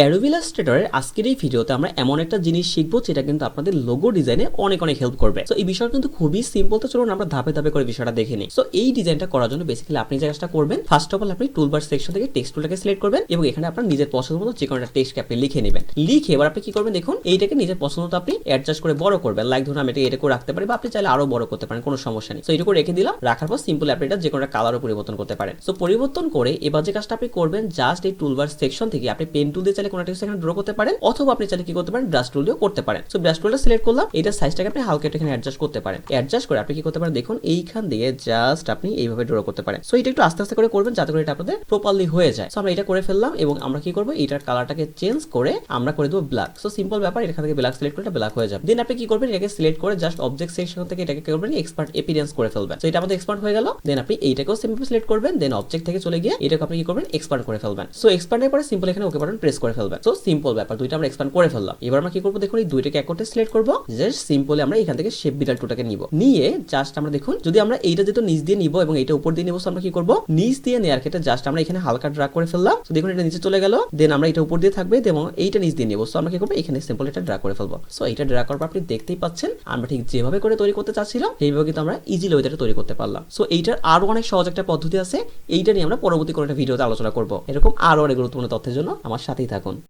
Adobe Illustrator এর আজকের এই ভিডিওতে আমরা এমন একটা জিনিস শিখবো যেটা কিন্তু আপনাদের লোগো ডিজাইনে অনেক হেল্প করবে। সো এই বিষয়টা কিন্তু খুবই সিম্পল, তো চলুন আমরা ধাপে ধাপে করে বিষয়টা দেখে নিই। সো এই ডিজাইনটা করার জন্য বেসিক্যালি আপনি যে কাজটা করবেন, ফার্স্ট অফ অল আপনি টুলবার সেকশন থেকে টেক্সট টুলটাকে সিলেক্ট করবেন এবং এখানে আপনার নিজের পছন্দ মতো যে কোনো একটা টেক্সটকে আপনি লিখে নেবেন। লিখে এবার আপনি কি করবেন দেখুন, এইটাকে নিজের পছন্দ মতো আপনি অ্যাডজাস্ট করে বড় করবেন। লাইক ধরুন আমি এটাকে রাখতে পারি বা আপনি চাইলে আরো বড় করতে পারেন, কোনো সমস্যা নেই। সো এইটুকু রেখে দিলাম, রাখার পর সিম্পলি আপনি এটা যে কোনো একটা কালারও পরিবর্তন করতে পারেন। সো পরিবর্তন করে এবার যে কাজটা আপনি করবেন, জাস্ট এই টুলবার সেকশন থেকে আপনি পেন টুল দিয়ে চাইলে কোনো একটা এখানে ড্র করতে পারেন, অথবা আপনি চাইলে কি করতে পারেন ব্রাশ টুল দিয়েও করতে পারেন। সো ব্রাশ টুলটা সিলেক্ট করলাম, এটা সাইজটাকে আপনি হালকা একটু এখানে অ্যাডজাস্ট করতে পারেন। অ্যাডজাস্ট করে আপনি কি করতে পারেন দেখুন, এইখান দিয়ে জাস্ট আপনি এইভাবে ড্র করতে পারেন। সো এটা একটু আস্তে আস্তে করে করবেন যাতে করে এটা আপনাদের প্রপারলি হয়ে যায়। সো আমরা এটা করে ফেললাম এবং আমরা কি করব, এটার কালারটাকে চেঞ্জ করে আমরা করে দেবো ব্ল্যাক। সো সিম্পল ব্যাপার, এখান থেকে ব্ল্যাক সিলেক্ট করে এটা ব্ল্যাক হয়ে যাবে। দেন আপনি কি করবেন, এটাকে সিলেক্ট করে জাস্ট অবজেক্ট সেকশন থেকে এটাকে কি করবেন, এক্সপার্ট এপিয়ারেন্স করে ফেলবেন। সো এটা আমাদের এক্সপার্ট হয়ে গেল। দেন আপনি এইটাকেও সিম্পল সিলেক্ট করবেন, দেন অবজেক্ট থেকে চলে গিয়ে এটাকে আপনি কি করবেন, এক্সপার্ট করে ফেলবেন। সো এক্সপার্টের পরে সিম্পল এখানে ওকে বাটন প্রেস করে ফেলবেন। সো সিম্পল ব্যাপার, দুইটা আমরা এক্সপান্ড করে ফেললাম। এবার আমরা কি করব দেখুন, এই দুইটাকে এক করতে সিলেক্ট করব, জাস্ট সিম্পলি আমরা এখান থেকে শেপ বিটাল টুলটাকে নিব, নিয়ে জাস্ট আমরা দেখুন যদি আমরা এইটা যেহেতু নিচ দিয়ে নিব এবং এটা উপর দিয়ে নিব, আমরা কি করব নিচ দিয়ে নেওয়ার ক্ষেত্রে জাস্ট আমরা এখানে হালকা ড্র্যাগ করে ফেললাম। তো দেখুন এটা নিচে চলে গেল। দেন আমরা এটা উপর দিয়ে থাকবে এবং এইটা নিচ দিয়ে নিব। সো আমরা কি করব, এখানে সিম্পল এটা ড্র্যাগ করে ফেলবো। সো এটা ড্র্যাগ করার পর আপনি দেখতেই পাচ্ছেন আমরা ঠিক যেভাবে করে তৈরি করতে চাচ্ছিলাম সেইভাবে কিন্তু আমরা ইজিলি ওইটা তৈরি করতে পারলাম। সো এইটার আরো অনেক সহজ একটা পদ্ধতি আছে, এইটা নিয়ে আমরা পরবর্তী কোনো একটা ভিডিওতে আলোচনা করব। এরকম আরো অনেক গুরুত্বপূর্ণ তথ্যের জন্য আমার সাথেই থাকুন।